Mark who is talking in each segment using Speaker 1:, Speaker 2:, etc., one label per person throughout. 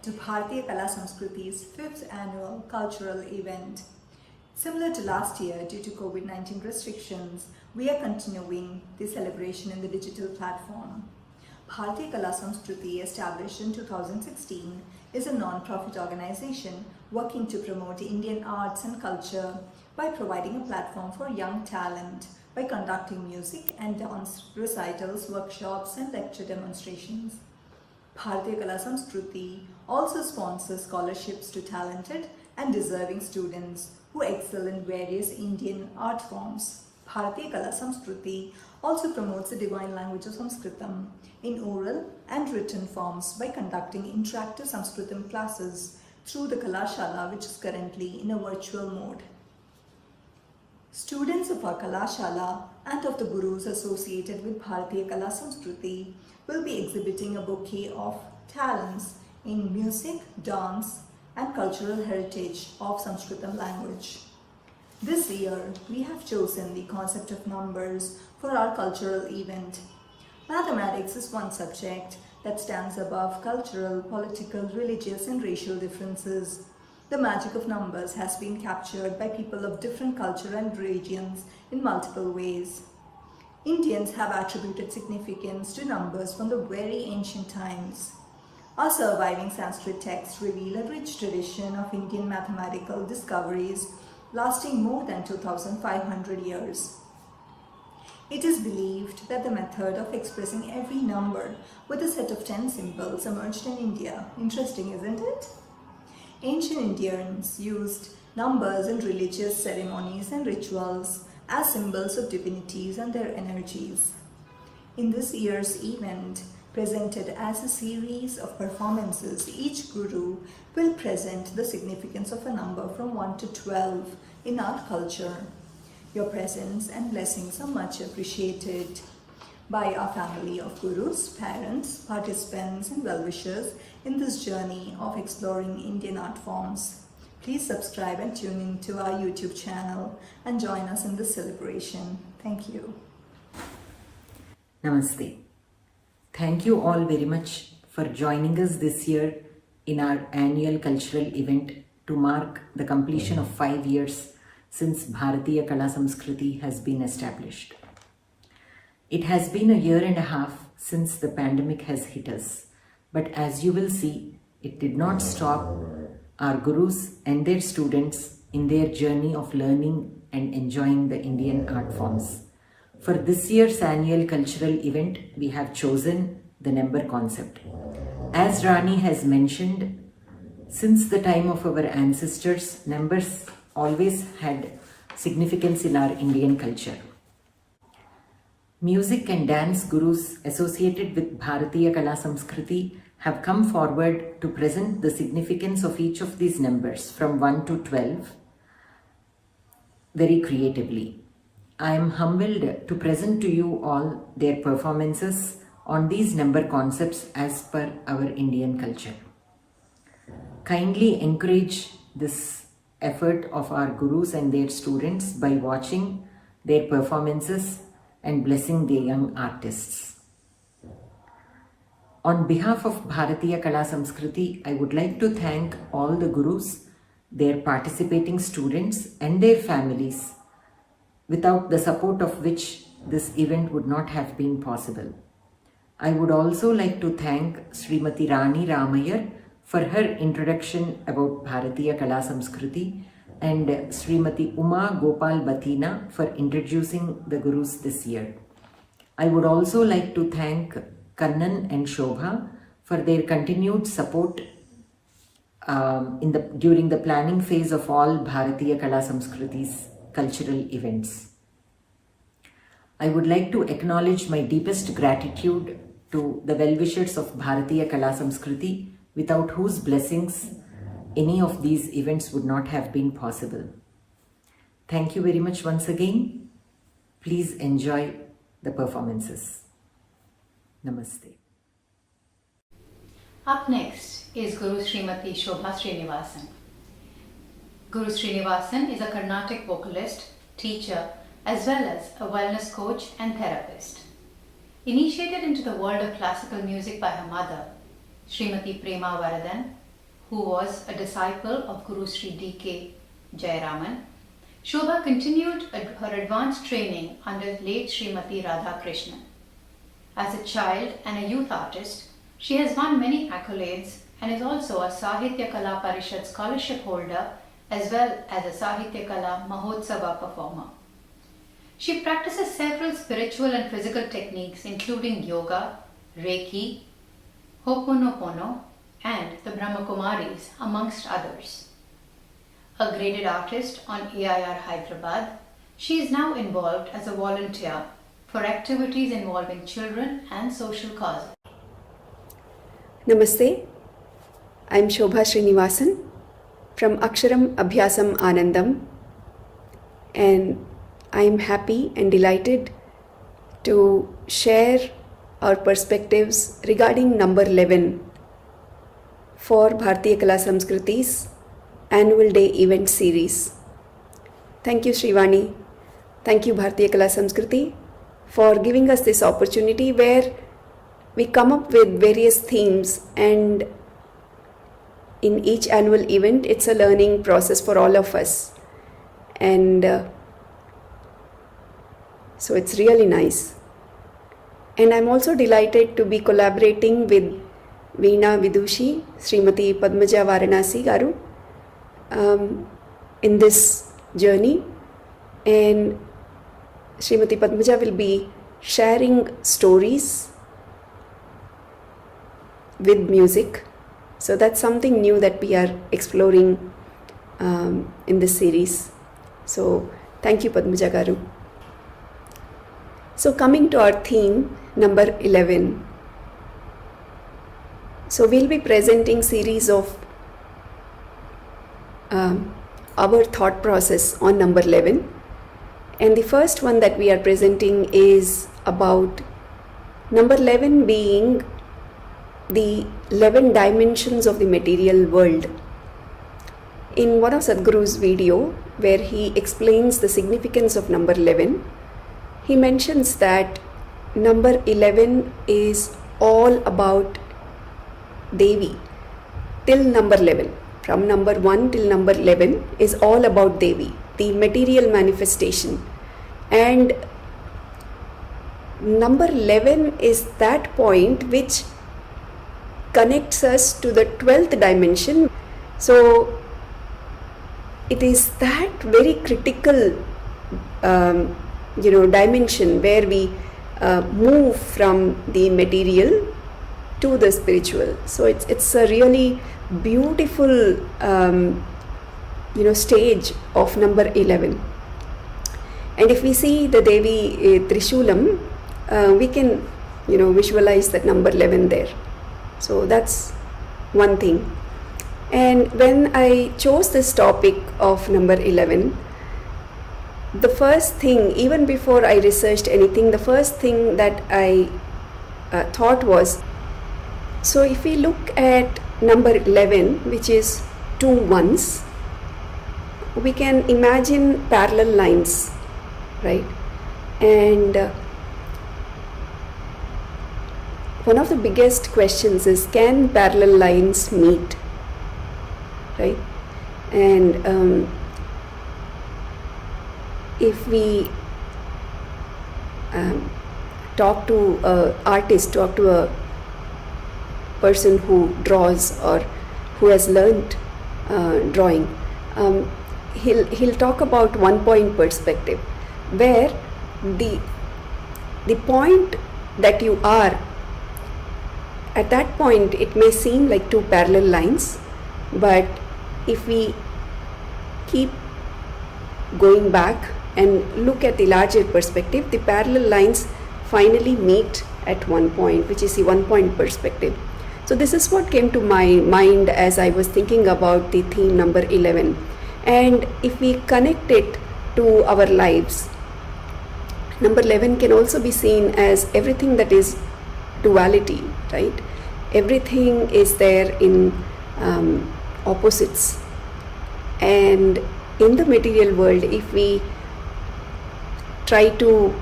Speaker 1: to Bharatiya Kala Samskriti's 5th annual cultural event. Similar to last year, due to COVID-19 restrictions, we are continuing the celebration in the digital platform. Bharatiya Kala Samskriti, established in 2016, is a non-profit organization working to promote Indian arts and culture by providing a platform for young talent by conducting music and dance recitals, workshops and lecture demonstrations. Bharatiya Kala Samskriti also sponsors scholarships to talented and deserving students who excel in various Indian art forms. Bharatiya Kala Samskriti also promotes the divine language of Sanskritam in oral and written forms by conducting interactive Sanskritam classes through the Kalashala, which is currently in a virtual mode. Students of our Kalashala and of the gurus associated with Bharatiya Kala Samskriti will be exhibiting a bouquet of talents in music, dance and cultural heritage of Sanskritam language. This year, we have chosen the concept of numbers for our cultural event. Mathematics is one subject that stands above cultural, political, religious and racial differences. The magic of numbers has been captured by people of different culture and regions in multiple ways. Indians have attributed significance to numbers from the very ancient times. Our surviving Sanskrit texts reveal a rich tradition of Indian mathematical discoveries lasting more than 2,500 years. It is believed that the method of expressing every number with a set of 10 symbols emerged in India. Interesting, isn't it? Ancient Indians used numbers in religious ceremonies and rituals as symbols of divinities and their energies. In this year's event, presented as a series of performances, each guru will present the significance of a number from 1 to 12 in our culture. Your presence and blessings are much appreciated by our family of gurus, parents, participants and well-wishers in this journey of exploring Indian art forms. Please subscribe and tune in to our YouTube channel and join us in this celebration. Thank you.
Speaker 2: Namaste. Thank you all very much for joining us this year in our annual cultural event to mark the completion of 5 years since Bharatiya Kala Samskriti has been established. It has been a year and a half since the pandemic has hit us, but as you will see, it did not stop our gurus and their students in their journey of learning and enjoying the Indian art forms. For this year's annual cultural event, we have chosen the number concept. As Rani has mentioned, since the time of our ancestors, numbers always had significance in our Indian culture. Music and dance gurus associated with Bharatiya Kala Samskriti have come forward to present the significance of each of these numbers from 1 to 12 very creatively. I am humbled to present to you all their performances on these number concepts as per our Indian culture. Kindly encourage this effort of our gurus and their students by watching their performances and blessing the young artists. On behalf of Bharatiya Kala Samskriti, I would like to thank all the gurus, their participating students and their families, without the support of which this event would not have been possible. I would also like to thank Srimati Rani Ramayar for her introduction about Bharatiya Kala Samskriti and Srimati Uma Gopal Batina for introducing the gurus this year. I would also like to thank Kannan and Shobha for their continued support during the planning phase of all Bharatiya Kala Samskriti's cultural events. I would like to acknowledge my deepest gratitude to the well-wishers of Bharatiya Kala Samskriti, without whose blessings any of these events would not have been possible. Thank you very much once again. Please enjoy the performances. Namaste.
Speaker 3: Up next is Guru Srimati Shobha Srinivasan. Guru Srinivasan is a Carnatic vocalist, teacher, as well as a wellness coach and therapist. Initiated into the world of classical music by her mother, Srimati Prema Varadan, who was a disciple of Guru Sri D.K. Jayaraman, Shobha continued her advanced training under late Srimati Radhakrishnan. As a child and a youth artist, she has won many accolades and is also a Sahitya Kala Parishad scholarship holder as well as a Sahitya Kala Mahotsava performer. She practices several spiritual and physical techniques including yoga, Reiki, Ho'oponopono, and the Brahma Kumaris, amongst others. A graded artist on AIR Hyderabad, she is now involved as a volunteer for activities involving children and social causes.
Speaker 4: Namaste, I am Shobha Srinivasan from Aksharam Abhyasam Anandam, and I am happy and delighted to share our perspectives regarding number 11 for Bharatiya Kala Samskriti's annual day event series. Thank you, Srivani. Thank you, Bharatiya Kala Samskriti, for giving us this opportunity where we come up with various themes, and in each annual event it's a learning process for all of us, and so it's really nice. And I'm also delighted to be collaborating with Veena Vidushi, Srimati Padmaja Varanasi Garu in this journey, and Srimati Padmaja will be sharing stories with music. So that's something new that we are exploring in this series. So thank you, Padmaja Garu. So coming to our theme, number 11. So we'll be presenting series of our thought process on number 11. And the first one that we are presenting is about number 11 being the 11 dimensions of the material world. In one of Sadhguru's video, where he explains the significance of number 11, he mentions that number 11 is all about Devi till number 11. From number 1 till number 11 is all about Devi, the material manifestation. And number 11 is that point which connects us to the 12th dimension. So it is that very critical dimension where we move from the material to the spiritual. So it's a really beautiful stage of number 11. And if we see the Devi Trishulam, we can visualize that number 11 there. So that's one thing. And when I chose this topic of number 11, the first thing, even before I researched anything, the first thing that I thought was, so if we look at number 11, which is 2 ones, we can imagine parallel lines, right? And one of the biggest questions is, can parallel lines meet, right? And if we talk to an artist, talk to a person who draws or who has learnt drawing, he'll talk about 1 point perspective, where the point that you are, at that point it may seem like 2 parallel lines, but if we keep going back and look at the larger perspective, the parallel lines finally meet at 1 point, which is the 1 point perspective. So this is what came to my mind as I was thinking about the theme number 11. And if we connect it to our lives, number 11 can also be seen as everything that is duality, right? Everything is there in opposites. And in the material world, if we try to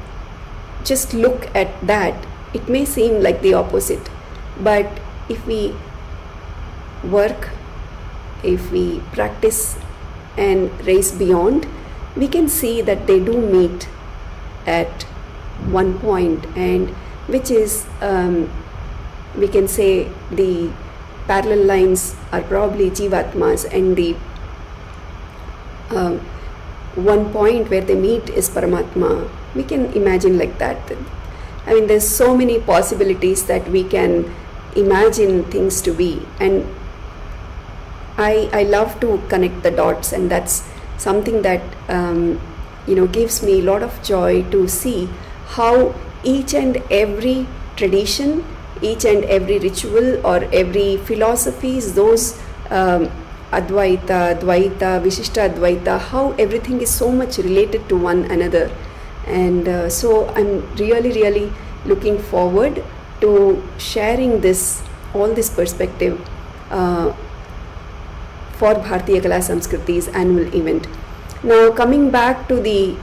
Speaker 4: just look at that, it may seem like the opposite. But if we work if we practice and race beyond, we can see that they do meet at one point, and which is we can say the parallel lines are probably Jivatmas, and the one point where they meet is Paramatma. We can imagine like that. I mean, there's so many possibilities that we can imagine things to be, and I love to connect the dots, and that's something that gives me a lot of joy to see how each and every tradition, each and every ritual or every philosophies, those Advaita, Dvaita, Vishishta Advaita, how everything is so much related to one another. And so I'm really looking forward to sharing all this perspective for Bharatiya Kala Samskriti's annual event. Now, coming back to the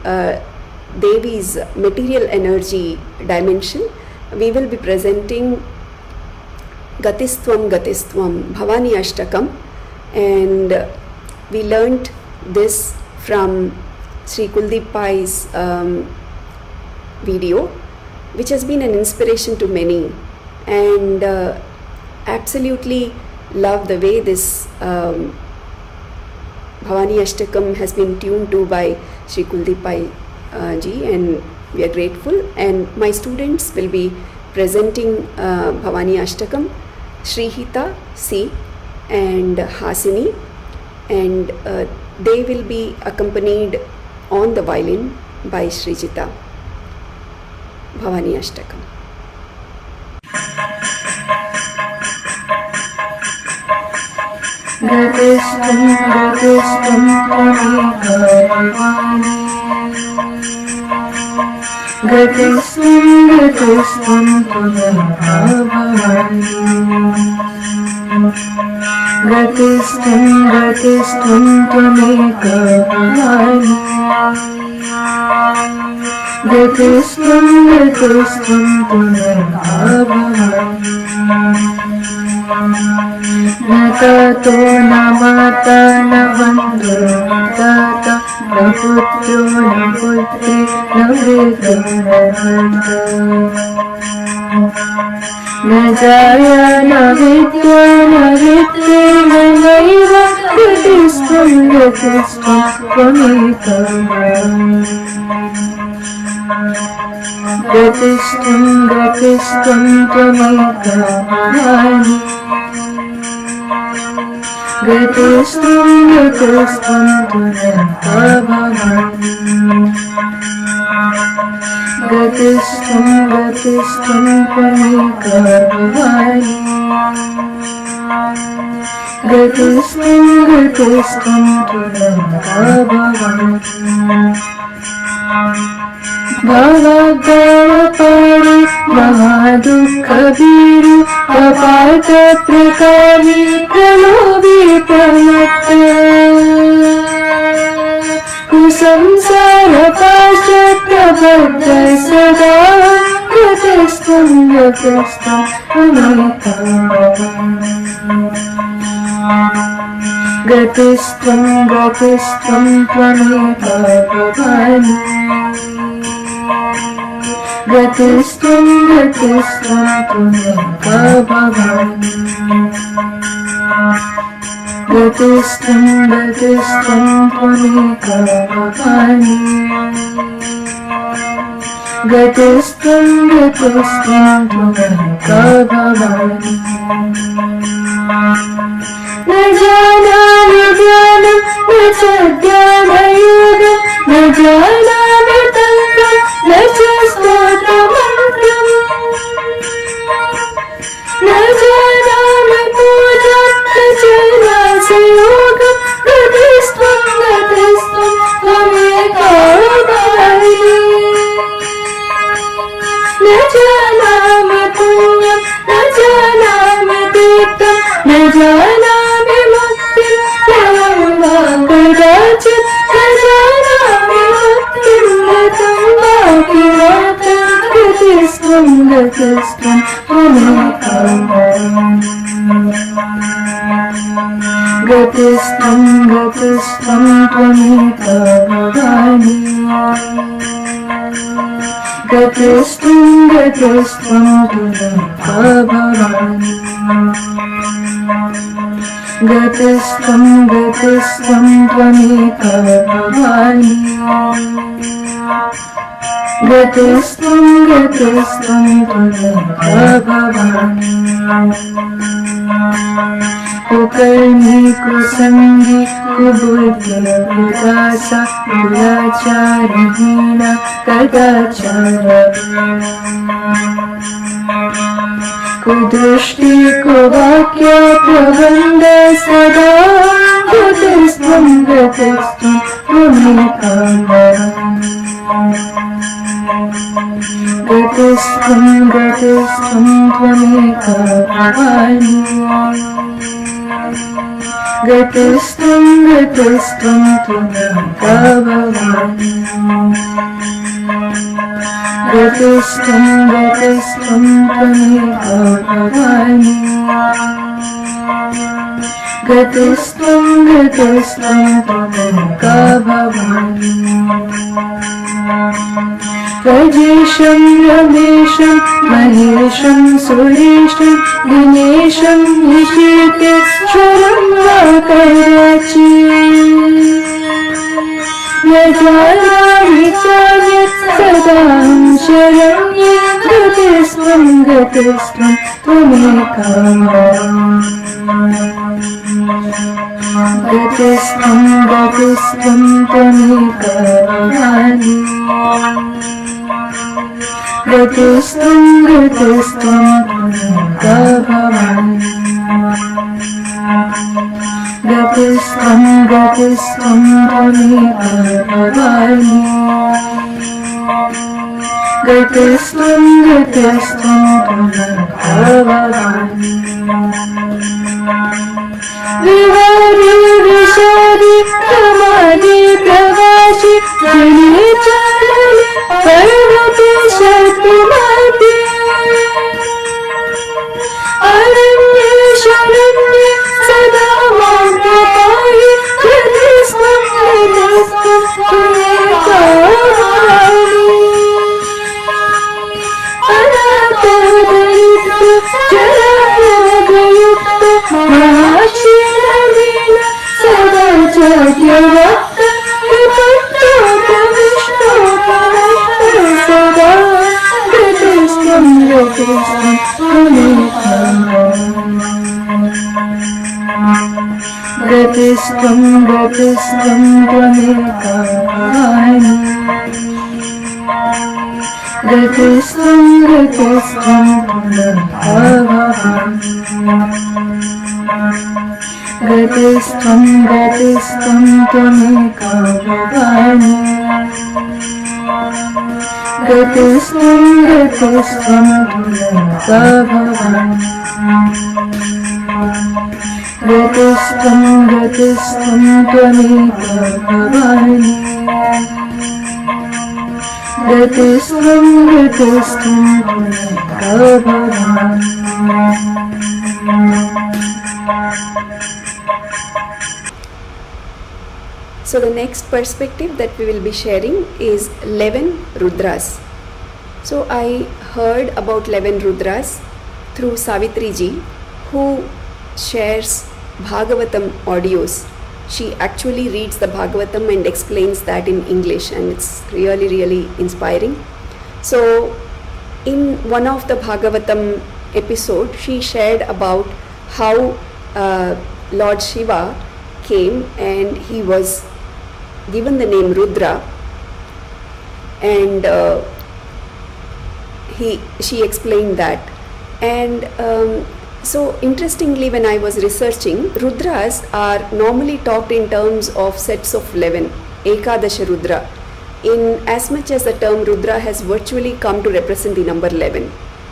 Speaker 4: Devi's material energy dimension, we will be presenting Gatistvam Bhavani Ashtakam, and we learnt this from Sri Kuldeep Pai's video, which has been an inspiration to many, and absolutely love the way this Bhavani Ashtakam has been tuned to by Sri Kuldeep Pai ji, and we are grateful. And my students will be presenting Bhavani Ashtakam, Srihita C and Hasini, and they will be accompanied on the violin by Srijita. Bhavani Ashtakam.
Speaker 5: Gatistam Tvameka Bhavani. Gatistam Tvameka Bhavani. Natato namata navandro natata naputyo naputri navrito navanta. Najaya navitya navitri navaiva gatistam Tvameka Bhavani. Gatistam Tvameka Bhavani. Gatistam Tvameka Bhavani. Gatistam Tvameka Bhavani. Gatistam Tvameka Bhavani. Bhavagava pari mahadukha biru kapata prakari pralovi pramatta kusamsara paschatra bhatta sada gatistam Tvameka Bhavani. Gatistam Tvameka Bhavani. Gatistam Tvameka Bhavani. Gatistam Tvameka Bhavani. Gatistam Tvameka Bhavani. न जानामि ज्ञानं न च ज्ञानयोगं न जानामि तन्त्रं न च स्तोत्रमन्त्रम् न जानामि पूजां न च नासयोगं गतिस्त्वं त्वमेका भवानि. न जानामि पुण्यं न जानामि तीर्थं न जानामि मुक्तिं कदाचित् न जानामि मुक्तिं गतं वापि मात्रं गतिस्त्वं Tvameka Bhavani. गतिस्त्वं गतिस्त्वं त्वमेव भवानि गतिस्त्वं गतिस्त्वं त्वमेव भवानि गतिस्त्वं गतिस्त्वं त्वमेव भवानि गतिस्त्वं गतिस्त्वं त्वमेव भवानि कुकर्मी कुसंगी कुबुद्धि कुदासा कुलाचारहीन कदाचार कुदृष्टि कुवाक्य प्रबन्ध सदा गतिस्त्वं गतिस्त्वं त्वमेव भवानि गतिस्त्वं गतिस्त्वं त्वमेव भवानि गतिस्त्वं गतिस्त्वं त्वमेव भवानि गतिस्त्वं गतिस्त्वं त्वमेव भवानि गतिस्त्वं गतिस्त्वं त्वमेव भवानि रजेशं रमेशं महेशं सुरेशं दिनेशं निशितेश्वरं वा कदाचित् न जानामि चान्यत् सदां शरण्ये गतिस्त्वं गतिस्त्वं त्वमेव गतिस्त्वं गतिस्त्वं त्वमेव भवानि गतिस्त्वं गतिस्त्वं त्वमेव भवानि गतिस्त्वं गतिस्त्वं त्वमेव भवानि गतिस्त्वं गतिस्त्वं त्वमेव भवानि विहारी विशारी प्रमादी प्रवासी जने चालने पर्वते शक्तिमती अरण्ये शरण्ये सदा मां प्रपाहि गतिस्त्वं गतिस्त्वं त्वमेव भवानि अनाथदरिद्र जरारोगयुक्त महाशीलहीन सदा जाग्यवक्त विपत्तोपविष्टोपविष्ट सदा गतिस्त्वं गतिस्त्वं त्वमेव गतिस्त्वं गतिस्त्वं त्वमेव भवानि गतिस्त्वं गतिस्त्वं त्वमेव भवानि गतिस्त्वं गतिस्त्वं त्वमेव भवानि गतिस्त्वं गतिस्त्वं त्वमेव भवानि गतिस्त्वं गतिस्त्वं त्वमेव भवानि गतिस्त्वं गतिस्त्वं त्वमेव भवानि
Speaker 4: So the next perspective that we will be sharing is 11 Rudras. So I heard about 11 Rudras through Savitri ji, who shares Bhagavatam audios. She actually reads the Bhagavatam and explains that in English, and it's really inspiring. So in one of the Bhagavatam episode, she shared about how Lord Shiva came and he was given the name Rudra, and she explained that. And so interestingly, when I was researching, Rudras are normally talked in terms of sets of 11, Ekadasha Rudra, in as much as the term Rudra has virtually come to represent the number 11.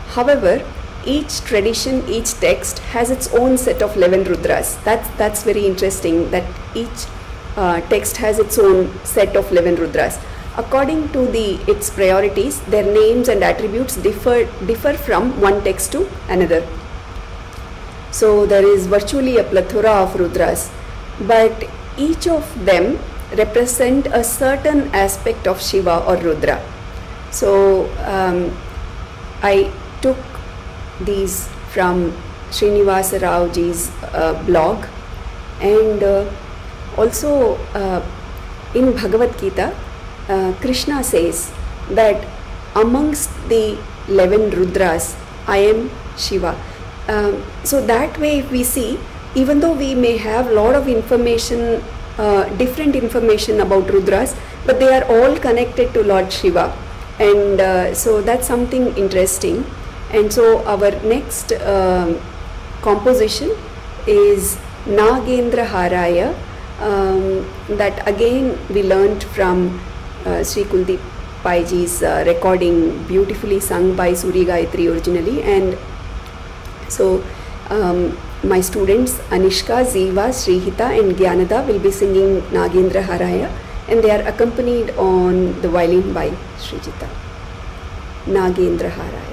Speaker 4: However, each tradition, each text has its own set of 11 Rudras. That's very interesting, that each text has its own set of 11 Rudras. According to its priorities, their names and attributes differ from one text to another. So there is virtually a plethora of Rudras. but each of them represent a certain aspect of Shiva or Rudra. So I took these from Srinivasa Rao ji's blog, and also in Bhagavad Gita, Krishna says that amongst the 11 Rudras, I am Shiva. So that way, if we see, even though we may have a lot of information, different information about Rudras, but they are all connected to Lord Shiva, and so that's something interesting. And so our next composition is Nagendra Haraya, that again we learnt from Sri Kuldeep Pai ji's recording, beautifully sung by Suri Gayatri originally. And so my students Anishka, Ziva, Srihita and Gyanada will be singing Nagendra Haraya, and they are accompanied on the violin by Srijita. Nagendra Haraya.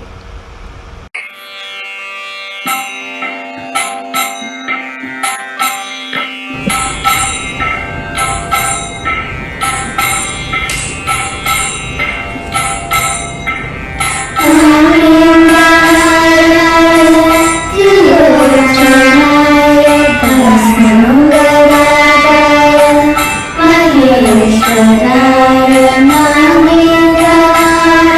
Speaker 5: Maheshwaraya Nagendra Haraya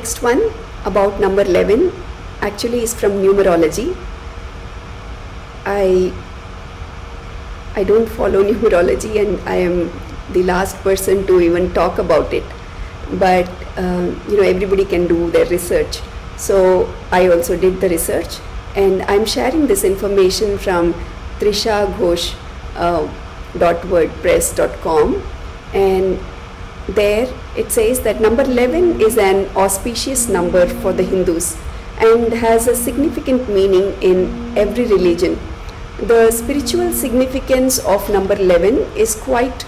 Speaker 4: next one about number 11 actually is from numerology. I don't follow numerology, and I am the last person to even talk about it. But everybody can do their research. So I also did the research, and I'm sharing this information from trishaghosh.wordpress.com, and there it says that number 11 is an auspicious number for the Hindus and has a significant meaning in every religion. The spiritual significance of number 11 is quite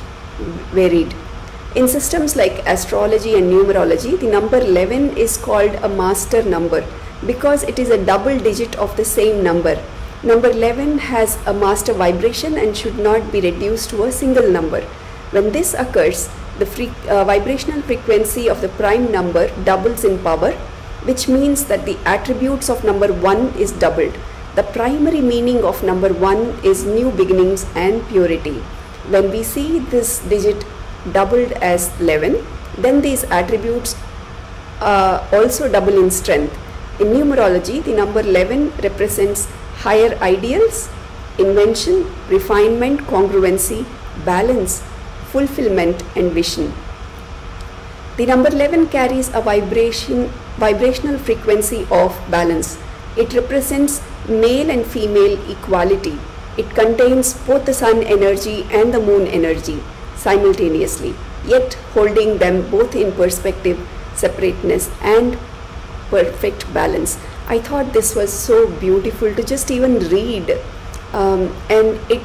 Speaker 4: varied. In systems like astrology and numerology, the number 11 is called a master number because it is a double digit of the same number. Number 11 has a master vibration and should not be reduced to a single number. When this occurs, the vibrational frequency of the prime number doubles in power, which means that the attributes of number 1 is doubled. The primary meaning of number 1 is new beginnings and purity. When we see this digit doubled as 11, then these attributes also double in strength. In numerology, the number 11 represents higher ideals, invention, refinement, congruency, balance, fulfillment, and vision. The number 11 carries a vibrational frequency of balance. It represents male and female equality. It contains both the sun energy and the moon energy simultaneously, yet holding them both in perspective, separateness, and perfect balance. I thought this was so beautiful to just even read, and it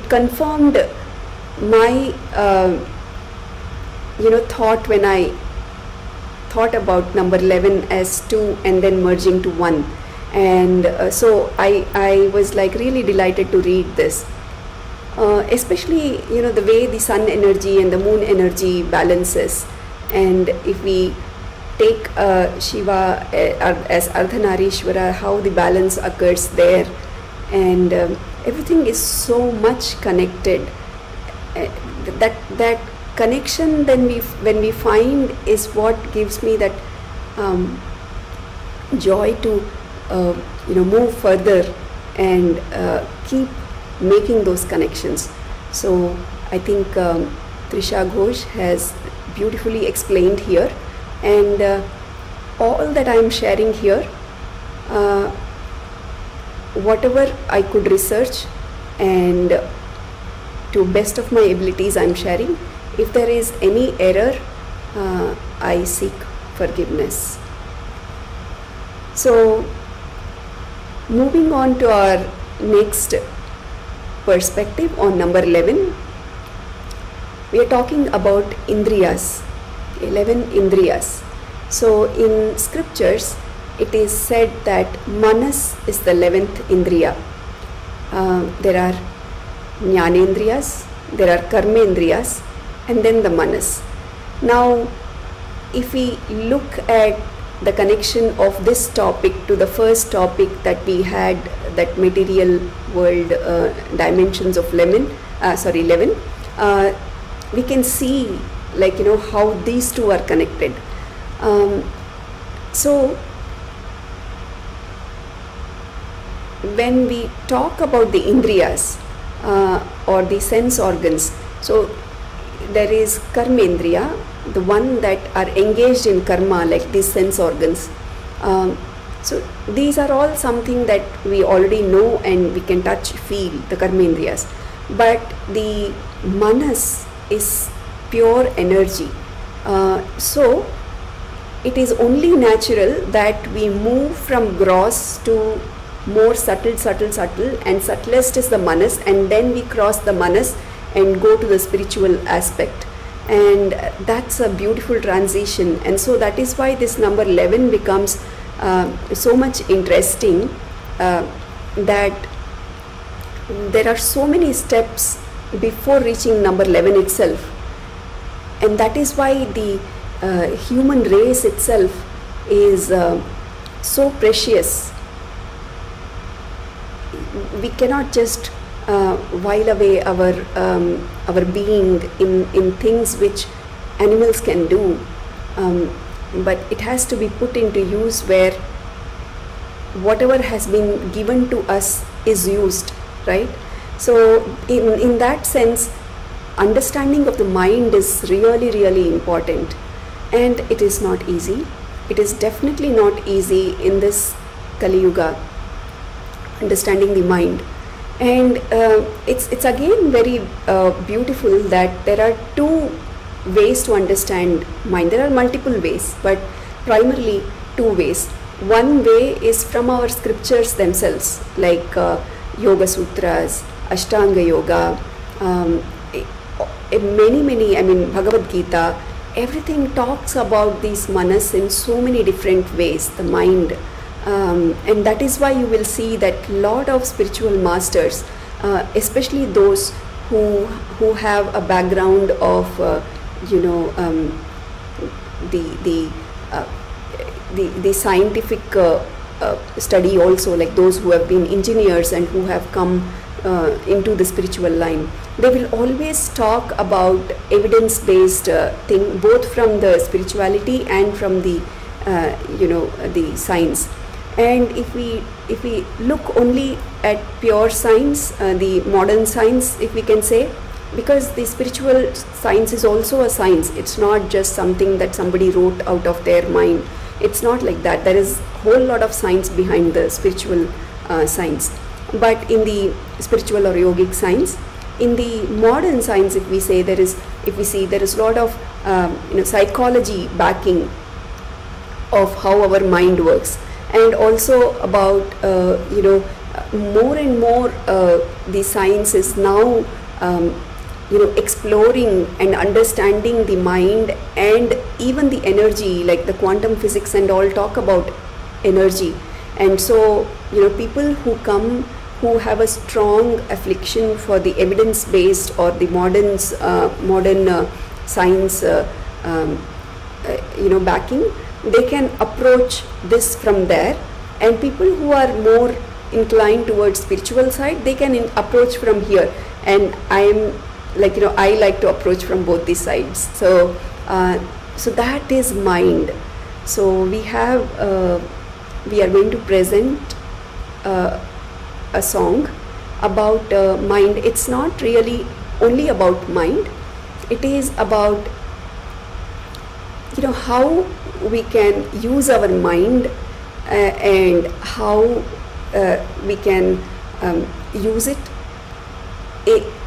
Speaker 4: confirmed my thought when I thought about number 11 as 2 and then merging to 1, and so I was like really delighted to read this, especially the way the sun energy and the moon energy balances. And if we take Shiva as Ardhanarishwara, how the balance occurs there, and everything is so much connected. That connection then when we find is what gives me that joy to move further and keep making those connections. So I think Trisha Ghosh has beautifully explained here, and all that I am sharing here, whatever I could research and to best of my abilities I am sharing. If there is any error, I seek forgiveness. So moving on to our next perspective on number 11, we are talking about Indriyas, 11 Indriyas. So in scriptures it is said that Manas is the 11th Indriya. There are Jnanendriyas, there are Karmendriyas, and then the Manas. Now if we look at the connection of this topic to the first topic that we had, that material world dimensions of 11, we can see how these two are connected. So when we talk about the Indriyas or the sense organs, so there is Karmendriya, the one that are engaged in karma, like these sense organs. So these are all something that we already know and we can touch, feel, the Karmendriyas. But the Manas is pure energy. So it is only natural that we move from gross to more subtle, and subtlest is the Manas, and then we cross the Manas and go to the spiritual aspect, and that's a beautiful transition. And so that is why this number 11 becomes so much interesting, that there are so many steps before reaching number 11 itself, and that is why the human race itself is so precious. We cannot just while away our being in things which animals can do. but it has to be put into use where whatever has been given to us is used, right? So in that sense, understanding of the mind is really, really important, and it is not easy. It is definitely not easy in this Kali Yuga, understanding the mind. And it's again very beautiful that there are two ways to understand mind. There are multiple ways, but primarily two ways. One way is from our scriptures themselves, like Yoga Sutras, Ashtanga Yoga, many, I mean, Bhagavad Gita. Everything talks about these manas in so many different ways, the mind. And that is why you will see that lot of spiritual masters, especially those who have a background of the scientific study also, like those who have been engineers and who have come into the spiritual line, they will always talk about evidence-based thing, both from the spirituality and from the the science. And if we look only at pure science, the modern science, if we can say, because the spiritual science is also a science, it's not just something that somebody wrote out of their mind. It's not like that. There is a whole lot of science behind the spiritual science. But in the spiritual or yogic science, in the modern science, if we see there is a lot of psychology backing of how our mind works, and also about more and more the science is now exploring and understanding the mind and even the energy, like the quantum physics and all talk about energy. And so people who come, who have a strong affliction for the evidence-based or the modern science backing, they can approach this from there. And people who are more inclined towards spiritual side, they can approach from here. And I like to approach from both these sides. So that is mind. So we are going to present a song about mind. It's not really only about mind. It is about how we can use our mind and how we can use it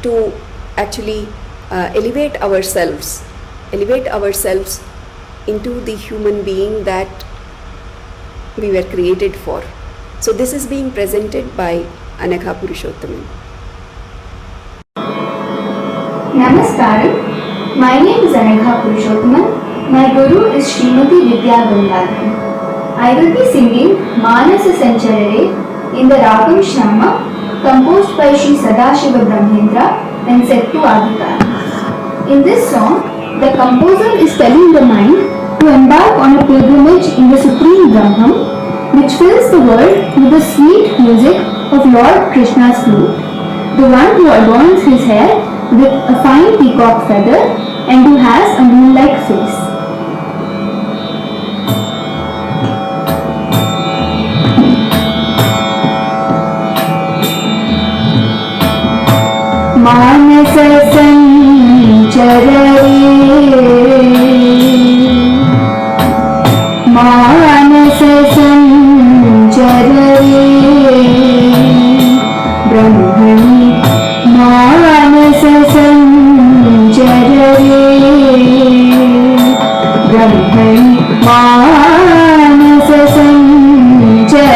Speaker 4: to actually elevate ourselves into the human being that we were created for. So this is being presented by Anagha Purushothaman.
Speaker 6: Namaskaram. My name is Anagha Purushothaman. My guru is Srimati Vidya Gangadharan. I will be singing Manasa Sancharare in the Ragam Shrama, composed by Sri Sadashiva Brahmendra and set to Adhikar. In this song, the composer is telling the mind to embark on a pilgrimage in the Supreme Brahman, which fills the world with the sweet music of Lord Krishna's flute, the one who adorns his hair with a fine peacock feather and who has a moon-like face. Manasa Sancharare, Manasa Sancharare, Brahmani, Manasa Sancharare, Brahmani, Manasa Sancharare,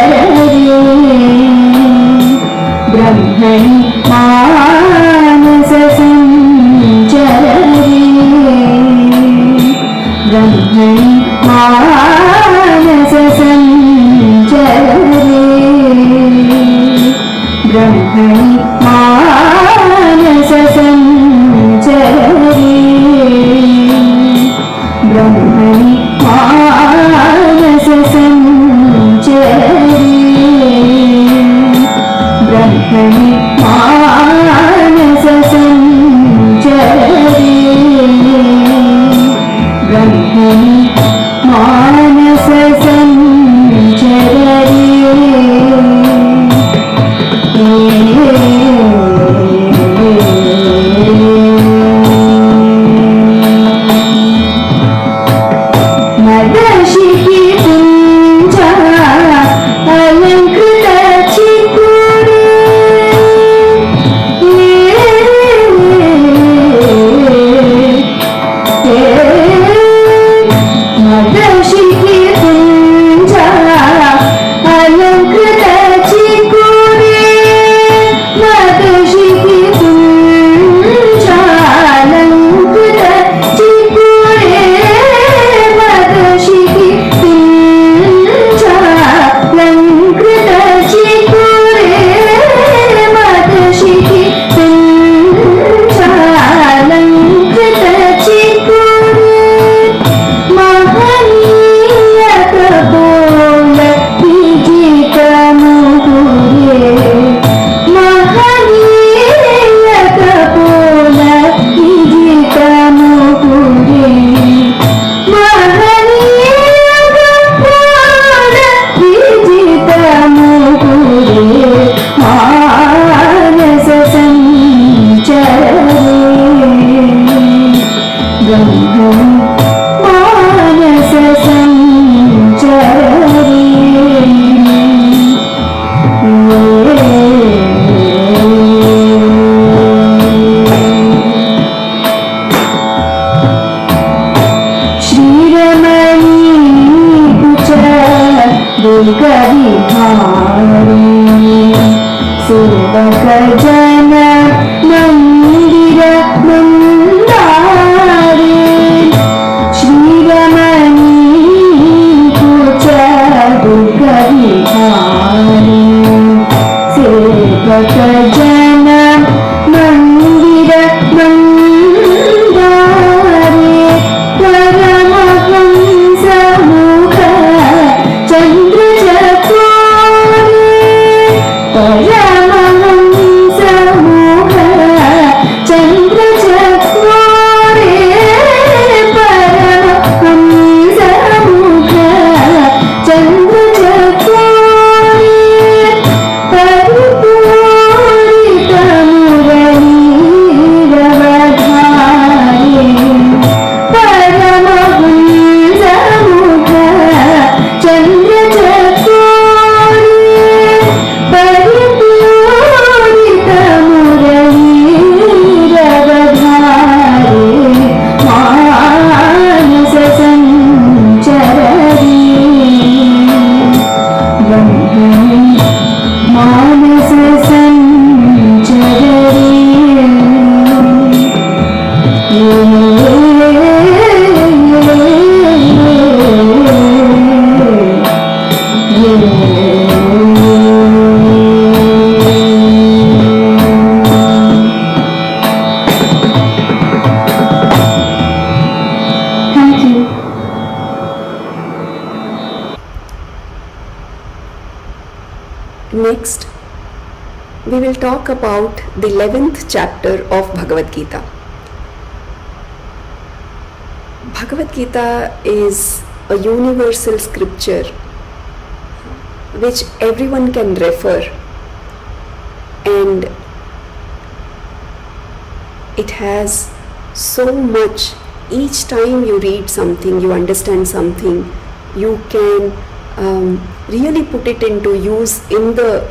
Speaker 6: Brahmani, Manasa Sancharare, Brahmani, Manasa
Speaker 4: Next, we will talk about the 11th chapter of Bhagavad Gita. Bhagavad Gita is a universal scripture which everyone can refer, and it has so much. Each time you read something, you understand something, you can really put it into use in the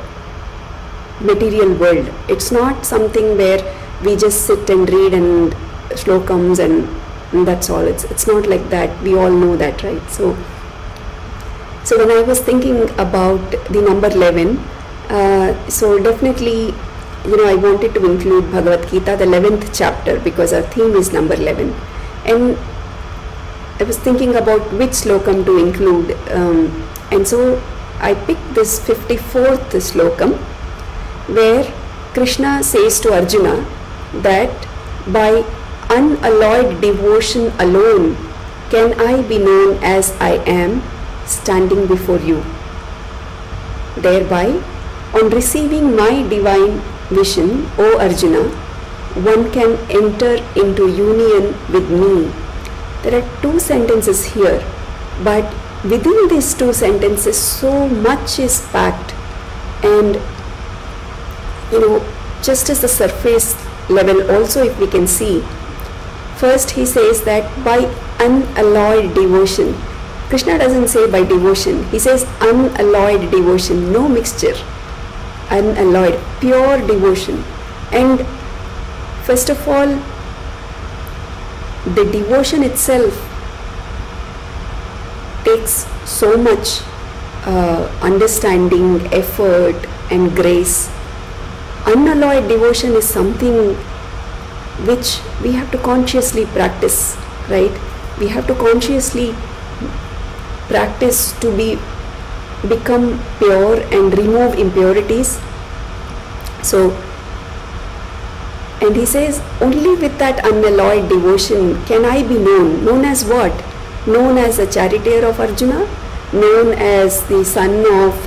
Speaker 4: material world. It's not something where we just sit and read and slokams and that's all. It's not like that. We all know that, right? So when I was thinking about the number 11, so definitely, I wanted to include Bhagavad Gita, the 11th chapter, because our theme is number 11. And I was thinking about which slokam to include, and so I picked this 54th slokam, where Krishna says to Arjuna that by unalloyed devotion alone can I be known as I am standing before you. Thereby, on receiving my divine vision, O Arjuna, one can enter into union with me. There are two sentences here, but within these two sentences so much is packed, and just as the surface level also, if we can see, first he says that by unalloyed devotion. Krishna doesn't say by devotion, he says unalloyed devotion, no mixture, unalloyed, pure devotion. And first of all, the devotion itself takes so much understanding, effort and grace. Unalloyed devotion is something which we have to consciously practice, right? We have to consciously practice to become pure and remove impurities. So, and he says, only with that unalloyed devotion can I be known. Known as what? Known as a charioteer of Arjuna, known as the son of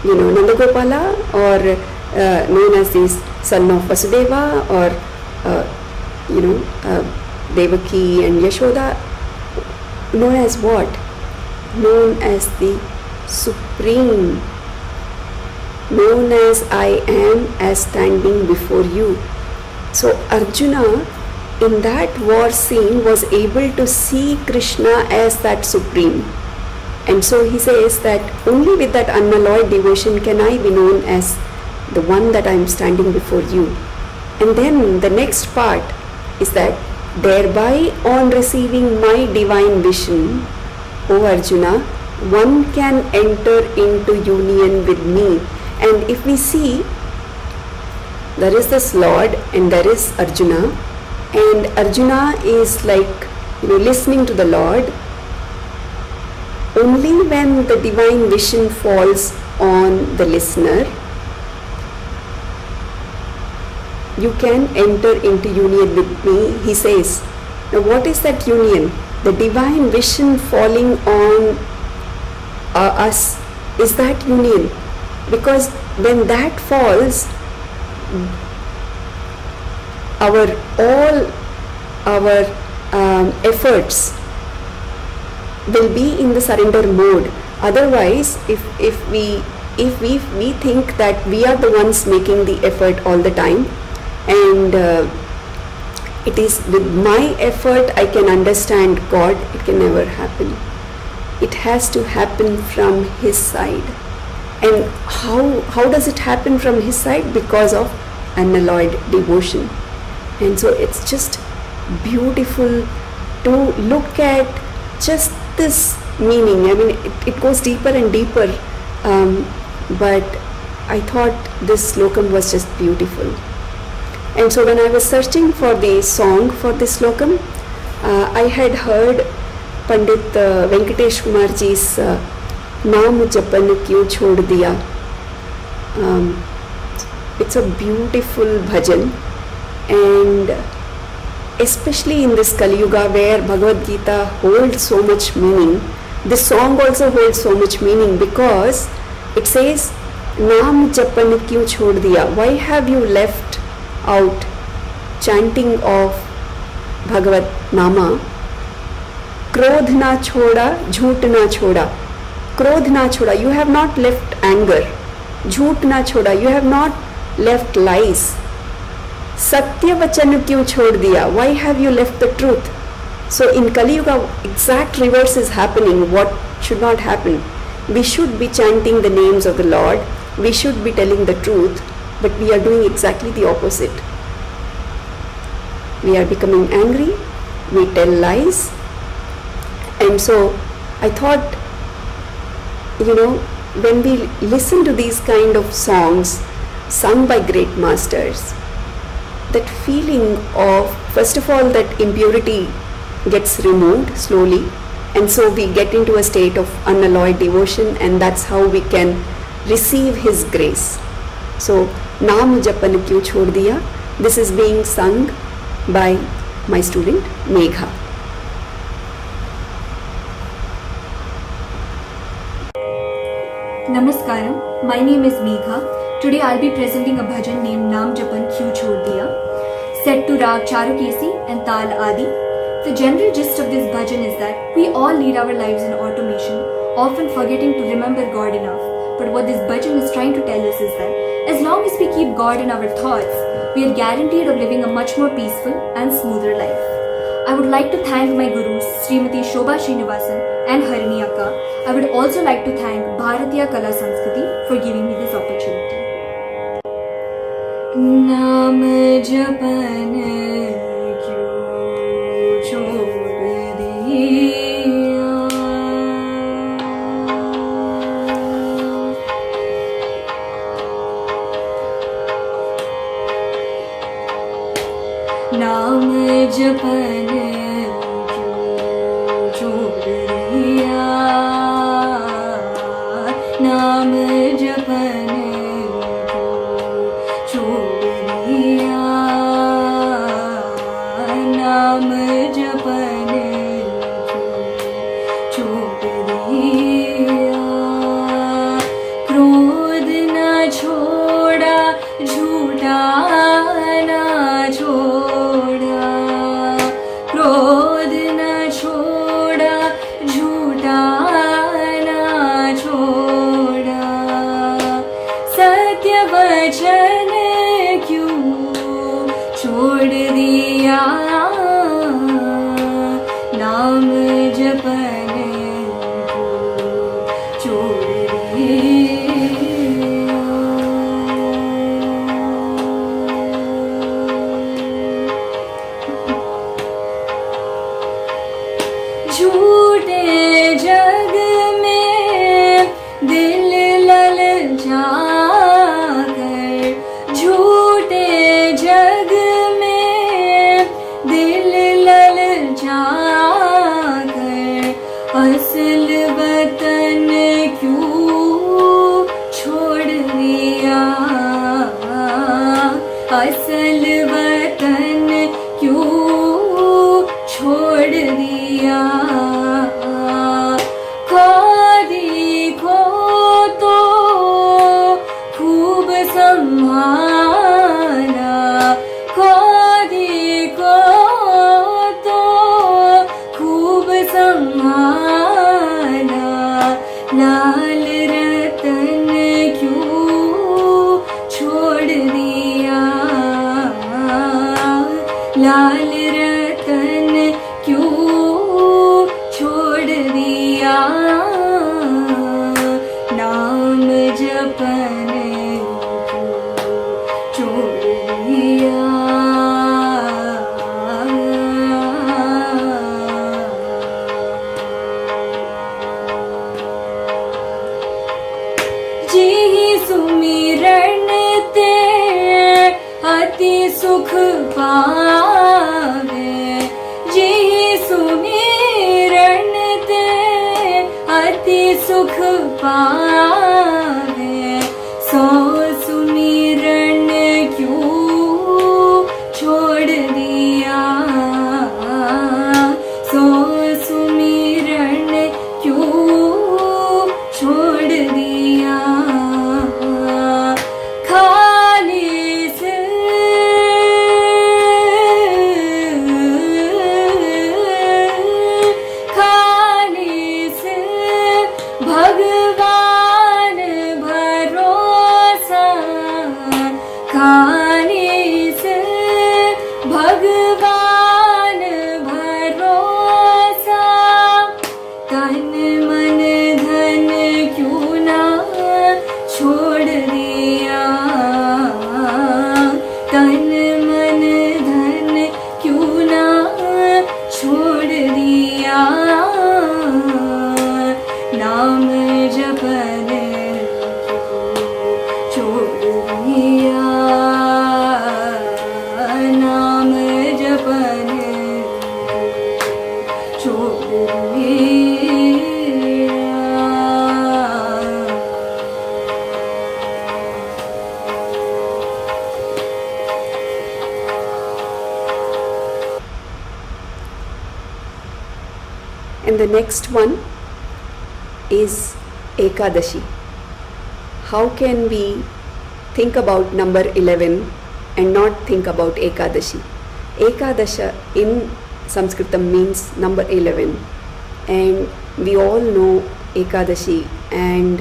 Speaker 4: Nandagopala, or known as the son of Vasudeva, or Devaki and Yashoda. Known as what? Known as the Supreme. Known as I am, as standing before you. So Arjuna in that war scene was able to see Krishna as that Supreme. And so he says that only with that unalloyed devotion can I be known as the one that I am standing before you. And then the next part is that thereby on receiving my divine vision, O Arjuna, one can enter into union with me. And if we see, there is this Lord and there is Arjuna, and Arjuna is like listening to the Lord. Only when the divine vision falls on the listener, you can enter into union with me, he says. Now what is that union? The divine vision falling on us is that union. Because when that falls, all our efforts will be in the surrender mode. Otherwise, if we think that we are the ones making the effort all the time, and it is with my effort I can understand God, it can never happen. It has to happen from His side. And how does it happen from His side? Because of unalloyed devotion. And so it's just beautiful to look at just this meaning. I mean, it goes deeper and deeper, but I thought this slokam was just beautiful. And so when I was searching for the song for this slokam, I had heard Pandit Venkatesh Kumar ji's Naam Japan Kyun Chhod Diya. It's a beautiful bhajan, and especially in this Kali Yuga where Bhagavad Gita holds so much meaning, this song also holds so much meaning, because it says नाम जपन क्यों छोड़ दिया? Why have you left out chanting of भगवत नामा? क्रोध ना छोड़ा, झूठ ना छोड़ा. क्रोध ना छोड़ा, you have not left anger. झूठ ना छोड़ा, you have not left lies. सत्य वचन क्यों छोड़ दिया? Why have you left the truth? So in Kali Yuga, exact reverse is happening. What should not happen? We should be chanting the names of the Lord. We should be telling the truth, but we are doing exactly the opposite. We are becoming angry. We tell lies. And so I thought, when we listen to these kind of songs sung by great masters, that feeling of, first of all, that impurity gets removed slowly, and so we get into a state of unalloyed devotion, and that's how we can receive His grace. So, Naam Japan Kyun Chhod Diya? This is being sung by my student Megha.
Speaker 7: Namaskaram, my name is Megha. Today I'll be presenting a bhajan named Naam Japan Kyun Chhod Diya, set to Rag Charukesi and Tal Adi. The general gist of this bhajan is that we all lead our lives in automation, often forgetting to remember God enough. But what this bhajan is trying to tell us is that as long as we keep God in our thoughts, we are guaranteed of living a much more peaceful and smoother life. I would like to thank my gurus Srimati Shobha Srinivasan and Harini Akka. I would also like to thank Bharatiya Kala Sanskriti for giving me this opportunity. Naam japan kyun chhod diya? नाम जपन क्यों छोड़ दिया? नाम जपन क्यों छोड़ दिया? नाम जपन क्यों छोड़ दिया? क्रोध न छोड़ा, झूठा न छोड़ा. क्रोध न छोड़ा, झूठा न छोड़ा. सत्य वचन क्यों छोड़ दिया? नाम जपन क्यों छोड़ दिया? झूठे जग में दिल ललचा कर, झूठे जग में दिल ललचा कर, असल वतन क्यों छोड़ दिया? असल वतन क्यों छोड़ दिया? खादी को तो खूब संभाला, खादी को तो खूब संभाला. लाल रतन क्यों छोड़ दिया? लाल रतन क्यों छोड़ दिया? नाम जपन क्यों छोड़ दिया? जी सुमिरन ते अति सुख पावे. जी सुमिरन ते अति सुख पावे. सो सुमिरन क्यों छोड़ दिया? सो सुमिरन क्यों छोड़ दिया?
Speaker 4: And the next one is Ekadashi. How can we think about number 11 and not think about Ekadashi? Ekadasha in Sanskritam means number 11, and we all know Ekadashi, and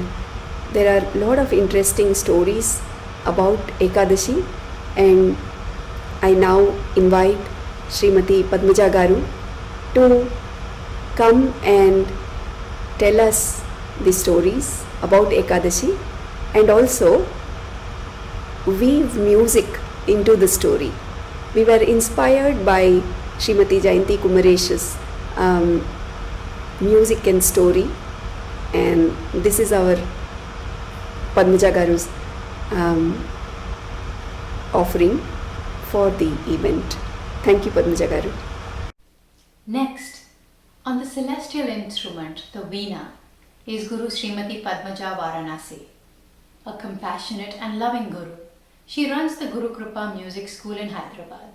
Speaker 4: there are a lot of interesting stories about Ekadashi, and I now invite Srimati Padmaja Garu to come and tell us the stories about Ekadashi and also weave music into the story. We were inspired by Srimati Jayanti Kumaresh's music and story, and this is our Padmaja Garu's offering for the event. Thank you, Padmaja Garu.
Speaker 3: Next, on the celestial instrument, the veena, is Guru Srimati Padmaja Varanasi, a compassionate and loving Guru. She runs the Guru Kripa Music School in Hyderabad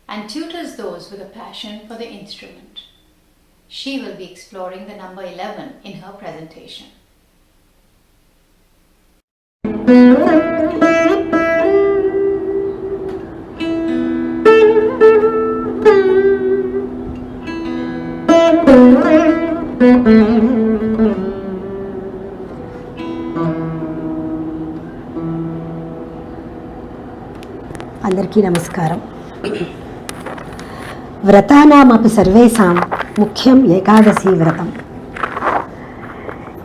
Speaker 3: and tutors those with a passion for the instrument. She will be exploring the number 11 in her presentation.
Speaker 8: అందరికీ నమస్కారం. వ్రతానామపి సర్వేషాం ముఖ్యం ఏకాదశి వ్రతం.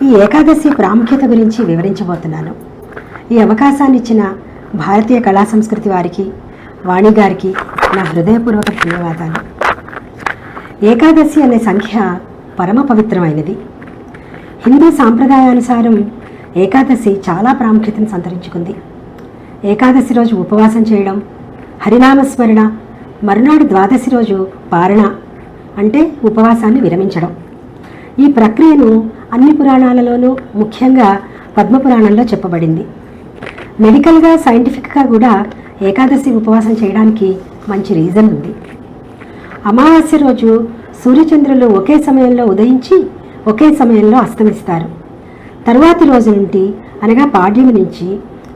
Speaker 8: ఈ ఏకాదశి ప్రాముఖ్యత గురించి వివరించబోతున్నాను. ఈ అవకాశాన్ని ఇచ్చిన భారతీయ కళా సంస్కృతి వారికి, వాణి గారికి నా హృదయపూర్వక ధన్యవాదాలు. ఏకాదశి అనే సంఖ్య పరమ పవిత్రమైనది. హిందూ సాంప్రదాయానుసారం ఏకాదశి చాలా ప్రాముఖ్యతను సంతరించుకుంది. ఏకాదశి రోజు ఉపవాసం చేయడం, హరినామస్మరణ, మరునాడు ద్వాదశి రోజు పారణ అంటే ఉపవాసాన్ని విరమించడం. ఈ ప్రక్రియను అన్ని పురాణాలలోనూ ముఖ్యంగా పద్మపురాణంలో చెప్పబడింది. మెడికల్గా, సైంటిఫిక్గా కూడా ఏకాదశి ఉపవాసం చేయడానికి మంచి రీజన్ ఉంది. అమావాస్య రోజు సూర్యచంద్రులు ఒకే సమయంలో ఉదయించి ఒకే సమయంలో అస్తమిస్తారు. తరువాతి రోజు నుండి అనగా పాడ్యమి నుంచి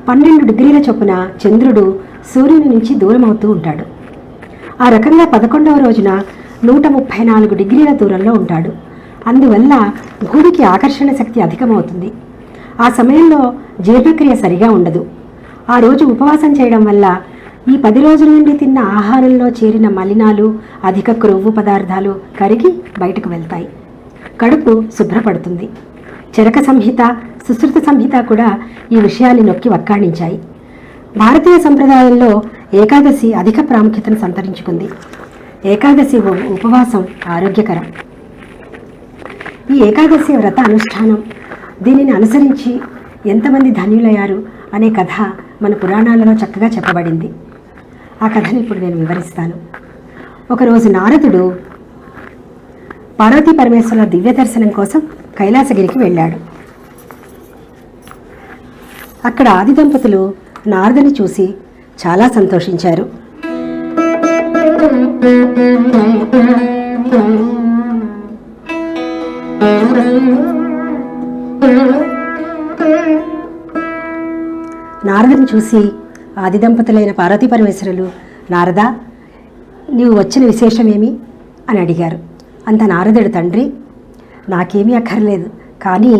Speaker 8: 12 డిగ్రీల చొప్పున చంద్రుడు సూర్యుని నుంచి దూరం అవుతూ ఉంటాడు. ఆ రకంగా 11వ రోజున 134 డిగ్రీల దూరంలో ఉంటాడు. అందువల్ల భూమికి ఆకర్షణ శక్తి అధికమవుతుంది. ఆ సమయంలో జీర్ణక్రియ సరిగా ఉండదు. ఆ రోజు ఉపవాసం చేయడం వల్ల ఈ 10 రోజుల నుండి తిన్న ఆహారంలో చేరిన మలినాలు, అధిక క్రొవ్వు పదార్థాలు కరిగి బయటకు వెళ్తాయి. కడుపు శుభ్రపడుతుంది. చరక సంహిత, సుశ్రుత సంహిత కూడా ఈ విషయాన్ని నొక్కి వక్కాణించాయి. భారతీయ సంప్రదాయంలో ఏకాదశి అధిక ప్రాముఖ్యతను సంతరించుకుంది. ఏకాదశి ఉపవాసం ఆరోగ్యకరం. ఈ ఏకాదశి వ్రత అనుష్ఠానం, దీనిని అనుసరించి ఎంతమంది ధన్యులయ్యారు అనే కథ మన పురాణాలలో చక్కగా చెప్పబడింది. ఆ కథను ఇప్పుడు నేను వివరిస్తాను. ఒకరోజు నారదుడు పార్వతీ పరమేశ్వరుల దివ్య దర్శనం కోసం కైలాసగిరికి వెళ్ళాడు. అక్కడ ఆది దంపతులు నారదుని చూసి చాలా సంతోషించారు. నారదుని చూసి ఆది దంపతులైన పార్వతీ పరమేశ్వరులు, నారదా, నీవు వచ్చిన విశేషమేమి అని అడిగారు. అంత నారదుడు, తండ్రి, నాకేమీ అక్కర్లేదు, కానీ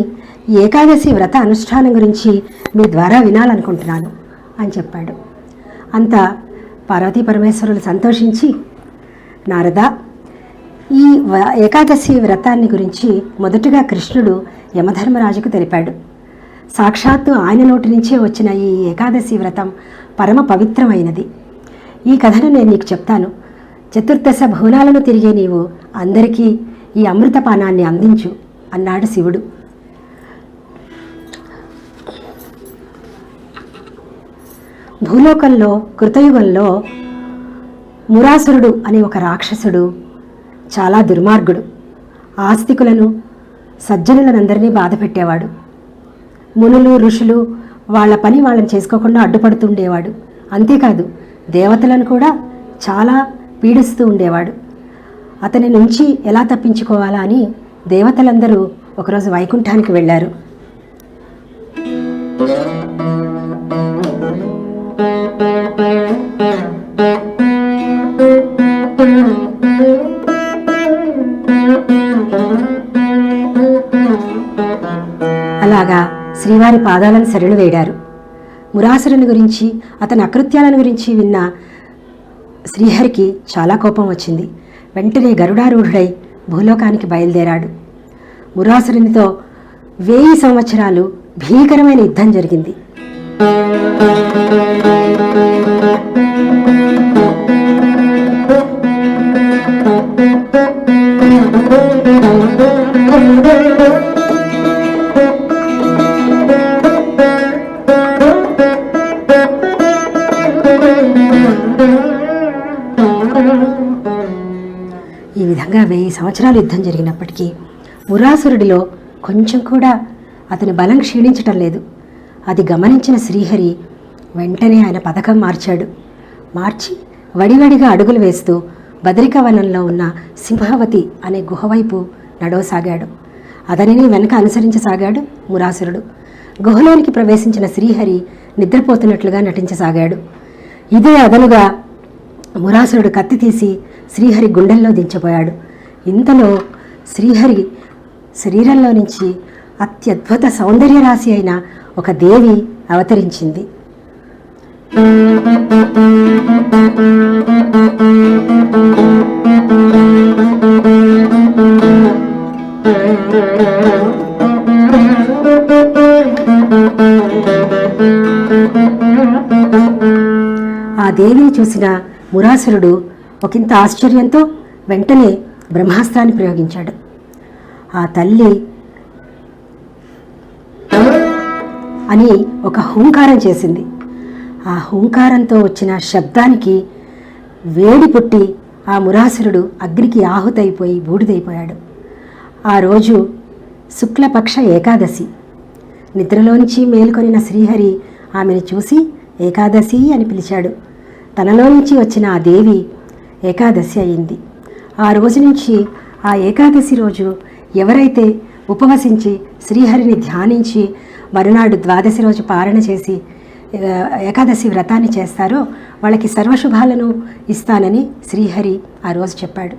Speaker 8: ఏకాదశి వ్రత అనుష్ఠానం గురించి మీ ద్వారా వినాలనుకుంటున్నాను అని చెప్పాడు. అంత పార్వతీ పరమేశ్వరులు సంతోషించి, నారద, ఈ ఏకాదశి వ్రతాన్ని గురించి మొదటగా కృష్ణుడు యమధర్మరాజుకు తెలిపాడు. సాక్షాత్తు ఆయన నోటి నుంచే వచ్చిన ఈ ఏకాదశి వ్రతం పరమ పవిత్రమైనది. ఈ కథను నేను నీకు చెప్తాను. చతుర్దశ భువనాలను తిరిగే నీవు అందరికీ ఈ అమృతపానాన్ని అందించు అన్నాడు శివుడు. భూలోకంలో కృతయుగంలో మురాసురుడు అనే ఒక రాక్షసుడు చాలా దుర్మార్గుడు. ఆస్తికులను, సజ్జనులనందరినీ బాధ పెట్టేవాడు. మునులు, ఋషులు వాళ్ళ పని వాళ్ళని చేసుకోకుండా అడ్డుపడుతూ ఉండేవాడు. అంతేకాదు, దేవతలను కూడా చాలా పీడిస్తూ ఉండేవాడు. అతని నుంచి ఎలా తప్పించుకోవాలా అని దేవతలందరూ ఒకరోజు వైకుంఠానికి వెళ్ళారు. అలాగా శ్రీవారి పాదాలను శరణు వేడారు. మురాసురుని గురించి, అతని అకృత్యాలను గురించి విన్న శ్రీహరికి చాలా కోపం వచ్చింది. వెంటనే గరుడారూఢుడై భూలోకానికి బయలుదేరాడు. మురాసురునితో 1000 సంవత్సరాలు భీకరమైన యుద్ధం జరిగింది. ఈ విధంగా 1000 సంవత్సరాలు యుద్ధం జరిగినప్పటికీ మురాసురుడిలో కొంచెం కూడా అతని బలం క్షీణించటం లేదు. అది గమనించిన శ్రీహరి వెంటనే ఆయన పథకం మార్చి వడివడిగా అడుగులు వేస్తూ బదరికవనంలో ఉన్న సింహావతి అనే గుహ వైపు నడవసాగాడు. అతనిని వెనక అనుసరించసాగాడు మురాసురుడు. గుహలోనికి ప్రవేశించిన శ్రీహరి నిద్రపోతున్నట్లుగా నటించసాగాడు. ఇదే అదనుగా మురాసురుడు కత్తి తీసి శ్రీహరి గుండెల్లో దించబోయాడు. ఇంతలో శ్రీహరి శరీరంలో నుంచి అత్యద్భుత సౌందర్య రాశి అయిన ఒక దేవి అవతరించింది. ఆ దేవిని చూసిన మురాసురుడు ఒకంత ఆశ్చర్యంతో వెంటనే బ్రహ్మాస్త్రాన్ని ప్రయోగించాడు. ఆ తల్లి అని ఒక హూంకారం చేసింది. ఆ హూంకారంతో వచ్చిన శబ్దానికి వేడి పుట్టి ఆ మురాసురుడు అగ్నికి ఆహుతైపోయి బూడిదైపోయాడు. ఆ రోజు శుక్లపక్ష ఏకాదశి. నిద్రలోంచి మేల్కొనిన శ్రీహరి ఆమెను చూసి ఏకాదశి అని పిలిచాడు. తనలో నుంచి వచ్చిన ఆ దేవి ఏకాదశి అయింది. ఆ రోజు నుంచి ఆ ఏకాదశి రోజు ఎవరైతే ఉపవసించి శ్రీహరిని ధ్యానించి మరునాడు ద్వాదశి రోజు పారణ చేసి ఏకాదశి వ్రతాన్ని చేస్తారో వాళ్ళకి సర్వశుభాలను ఇస్తానని శ్రీహరి ఆ రోజు చెప్పాడు.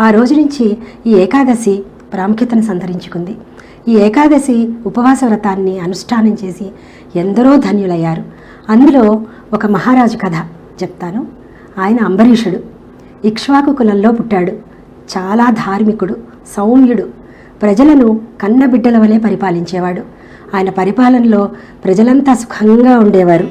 Speaker 8: ఆ రోజు నుంచి ఈ ఏకాదశి ప్రాముఖ్యతను సంతరించుకుంది. ఈ ఏకాదశి ఉపవాస వ్రతాన్ని అనుష్ఠానం చేసి ఎందరో ధన్యులయ్యారు. అందులో ఒక మహారాజు కథ చెప్తాను. ఆయన అంబరీషుడు. ఇక్ష్వాకు కులంలో పుట్టాడు. చాలా ధార్మికుడు, సౌమ్యుడు. ప్రజలను కన్నబిడ్డల వలె పరిపాలించేవాడు. ఆయన పరిపాలనలో ప్రజలంతా సుఖంగా ఉండేవారు.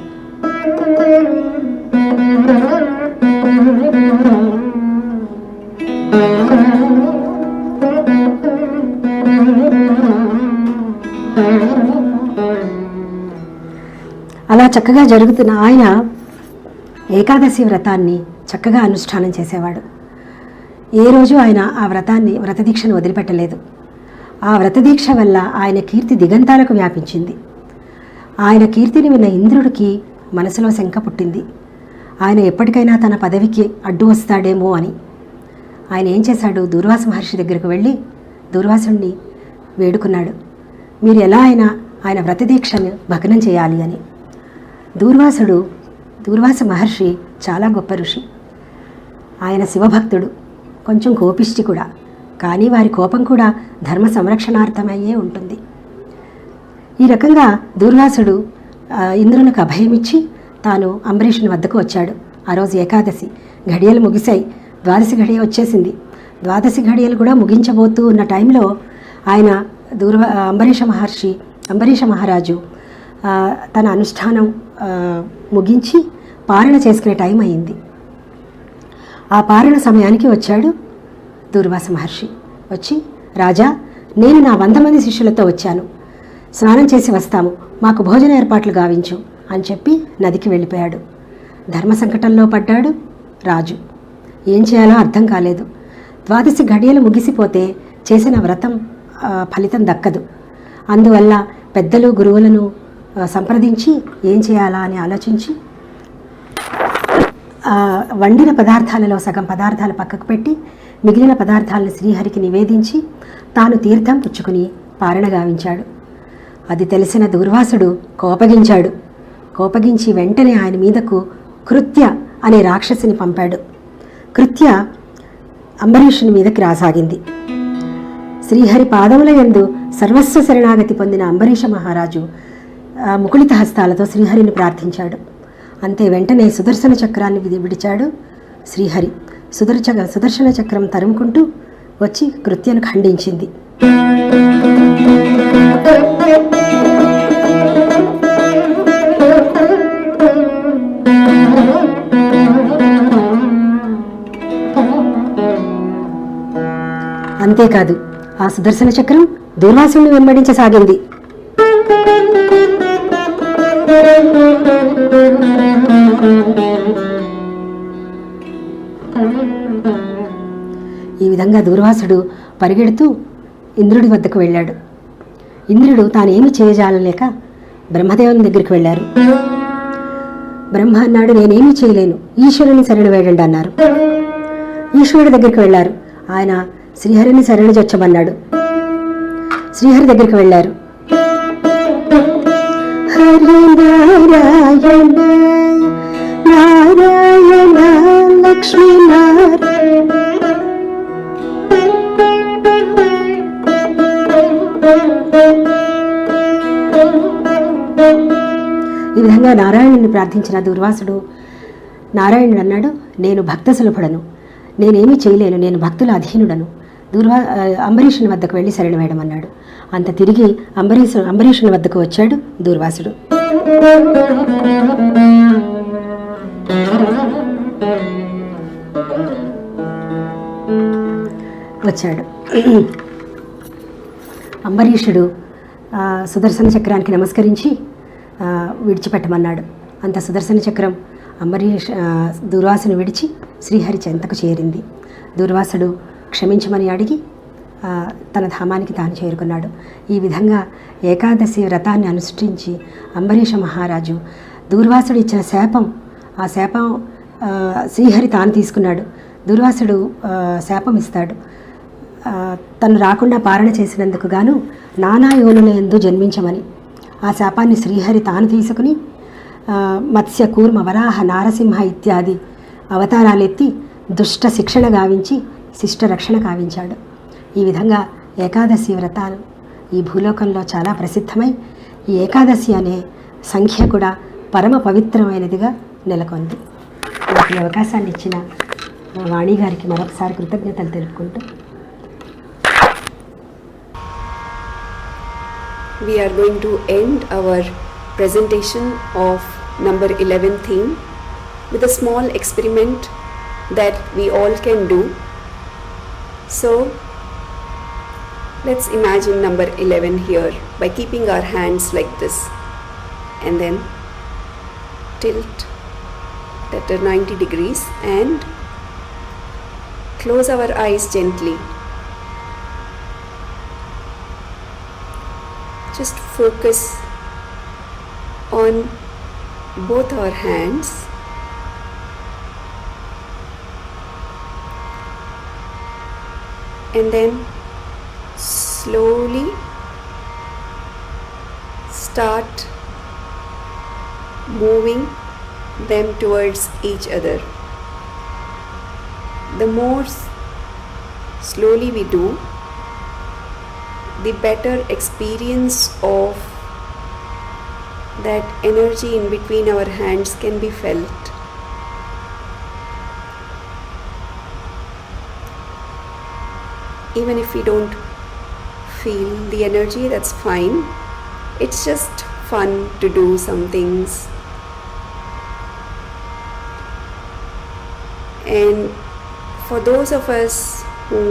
Speaker 8: అలా చక్కగా జరుగుతున్న ఆయన ఏకాదశి వ్రతాన్ని చక్కగా అనుష్ఠానం చేసేవాడు. ఏ రోజు ఆయన ఆ వ్రతదీక్షను వదిలిపెట్టలేదు. ఆ వ్రతదీక్ష వల్ల ఆయన కీర్తి దిగంతాలకు వ్యాపించింది. ఆయన కీర్తిని విన్న ఇంద్రుడికి మనసులో శంక పుట్టింది. ఆయన ఎప్పటికైనా తన పదవికి అడ్డు వస్తాడేమో అని. ఆయన ఏం చేశాడు, దూర్వాస మహర్షి దగ్గరకు వెళ్ళి దూర్వాసుడిని వేడుకున్నాడు, మీరు ఎలా అయినా ఆయన వ్రతదీక్షను భగ్నం చేయాలి అని. దూర్వాస మహర్షి చాలా గొప్ప ఋషి. ఆయన శివభక్తుడు, కొంచెం కోపిష్టి కూడా. కానీ వారి కోపం కూడా ధర్మ సంరక్షణార్థమయ్యే ఉంటుంది. ఈ రకంగా దూర్వాసుడు ఇంద్రునికి అభయమిచ్చి తాను అంబరీషుని వద్దకు వచ్చాడు. ఆ రోజు ఏకాదశి ఘడియలు ముగిశాయి. ద్వాదశి ఘడియ వచ్చేసింది. ద్వాదశి ఘడియలు కూడా ముగించబోతూ ఉన్న టైంలో ఆయన అంబరీష మహారాజు తన అనుష్ఠానం ముగించి పారణ చేసుకునే టైం అయింది. ఆ పారణ సమయానికి వచ్చాడు దూర్వాస మహర్షి. వచ్చి, రాజా, నేను నా 100 మంది శిష్యులతో వచ్చాను, స్నానం చేసి వస్తాము, మాకు భోజన ఏర్పాట్లు గావించు అని చెప్పి నదికి వెళ్ళిపోయాడు. ధర్మ సంకటంలో పడ్డాడు రాజు. ఏం చేయాలో అర్థం కాలేదు. ద్వాదశి ఘడియలు ముగిసిపోతే చేసిన వ్రతం ఫలితం దక్కదు. అందువల్ల పెద్దలు గురువులను సంప్రదించి ఏం చేయాలా అని ఆలోచించి వండిన పదార్థాలలో సగం పదార్థాలు పక్కకు పెట్టి మిగిలిన పదార్థాలను శ్రీహరికి నివేదించి తాను తీర్థం పుచ్చుకుని పారణ గావించాడు. అది తెలిసిన దూర్వాసుడు కోపగించి వెంటనే ఆయన మీదకు కృత్య అనే రాక్షసిని పంపాడు. కృత్య అంబరీషుని మీదకి రాసాగింది. శ్రీహరి పాదముల యందు సర్వస్వ శరణాగతి పొందిన అంబరీష మహారాజు ముకుళిత హస్తాలతో శ్రీహరిని ప్రార్థించాడు. అంతే వెంటనే సుదర్శన చక్రాన్ని విడిచాడు శ్రీహరి. సుదర్శన చక్రం తరుముకుంటూ వచ్చి కృత్యను ఖండించింది. అంతేకాదు ఆ సుదర్శన చక్రం దూర్వాసుని వెంబడించసాగింది. ఈ విధంగా దూర్వాసుడు పరిగెడుతూ ఇంద్రుడి వద్దకు వెళ్ళాడు. ఇంద్రుడు తానేమి చేయజాలలేక బ్రహ్మదేవుని దగ్గరికి వెళ్ళారు. బ్రహ్మ అన్నాడు, నేనేమీ చేయలేను, ఈశ్వరుని శరణు వేడండి అన్నారు. ఈశ్వరుడి దగ్గరికి వెళ్ళారు. ఆయన శ్రీహరిని శరణు జొచ్చమన్నాడు. శ్రీహరి దగ్గరికి వెళ్ళారు. హరి నారాయణ నారాయణ లక్ష్మీ నారాయణ. ఈ విధంగా నారాయణుని ప్రార్థించిన దూర్వాసుడు నారాయణుడు అన్నాడు, నేను భక్త సులభుడను, నేనేమీ చేయలేను, నేను భక్తుల అధీనుడను. అంబరీషుని వద్దకు వెళ్ళి శరణు వేయడమన్నాడు. అంత తిరిగి అంబరీషుని వద్దకు వచ్చాడు దూర్వాసుడు. అంబరీషుడు సుదర్శన చక్రానికి నమస్కరించి విడిచిపెట్టమన్నాడు. అంత సుదర్శన చక్రం దూర్వాసుని విడిచి శ్రీహరి చెంతకు చేరింది. దూర్వాసుడు క్షమించమని అడిగి తన ధామానికి తాను చేరుకున్నాడు. ఈ విధంగా ఏకాదశి వ్రతాన్ని అనుష్ఠించి అంబరీష మహారాజు దూర్వాసుడు ఇచ్చిన శాపం, ఆ శాపం శ్రీహరి తాను తీసుకున్నాడు. దూర్వాసుడు శాపం ఇస్తాడు. తను రాకుండా పాలన చేసినందుకు గాను నానా యోనుల యందు జన్మించమని. ఆ శాపాన్ని శ్రీహరి తాను తీసుకుని మత్స్య కూర్మ వరాహ నారసింహ ఇత్యాది అవతారాలెత్తి దుష్ట శిక్షణ గావించి శిష్ట రక్షణ గావించాడు. ఈ విధంగా ఏకాదశి వ్రతాలు ఈ భూలోకంలో చాలా ప్రసిద్ధమై ఈ ఏకాదశి అనే సంఖ్య కూడా పరమ పవిత్రమైనదిగా నెలకొంది. నాకు ఈ అవకాశాన్ని ఇచ్చిన వాణి గారికి మరొకసారి కృతజ్ఞతలు తెలుపుకుంటూ
Speaker 4: we are going to end our presentation of number 11 theme with a small experiment that we all can do. So let's imagine number 11 here by keeping our hands like this and then tilt at 90 degrees and close our eyes gently. Just focus on both our hands and then slowly start moving them towards each other. The more slowly we do, the better experience of that energy in between our hands can be felt. Even if we don't feel the energy, that's fine. It's just fun to do some things. And for those of us who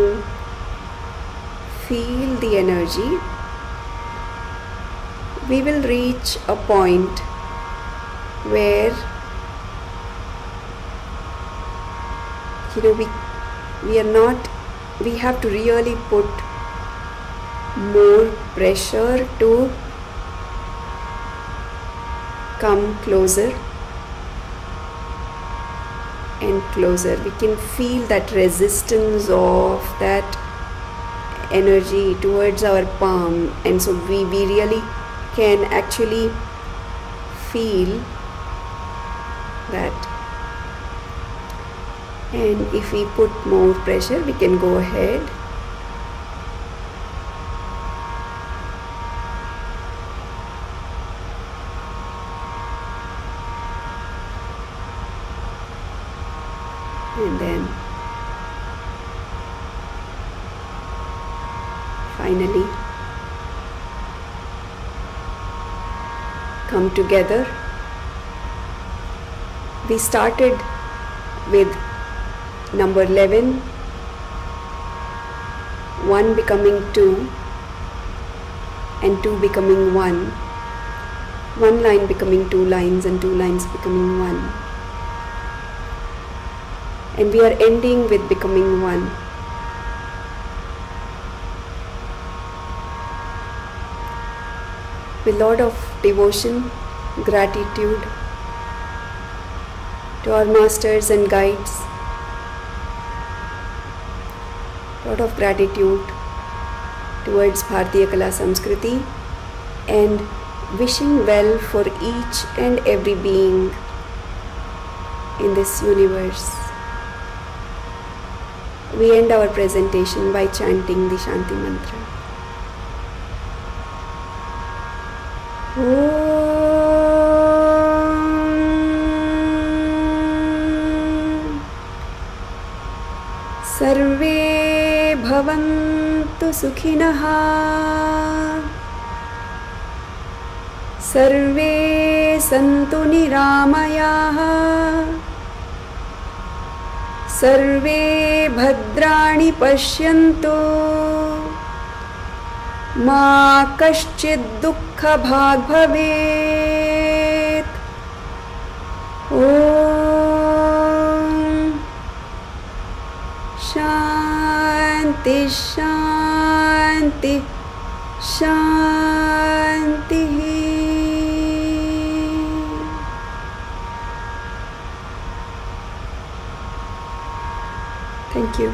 Speaker 4: feel the energy, we will reach a point where we have to really put more pressure to come closer, and closer. We can feel that resistance of that energy towards our palm, and so we really can actually feel that. And if we put more pressure, we can go ahead. And then finally come together. We started with number 11, 1 becoming 2 and 2 becoming 1, 1 line becoming 2 lines and 2 lines becoming 1. And we are ending with becoming 1. With a lot of devotion, gratitude to our masters and guides, lot of gratitude towards Bharatiya Kala Samskriti, and wishing well for each and every being in this universe. We end our presentation by chanting the Shanti Mantra. Sarve bhavantu sukhinah, sarve santu niramayah, sarve bhadrani pashyantu, ma kaschid dukkha bhag bhavet. Om Shanti Shanti Shanti. Thank you.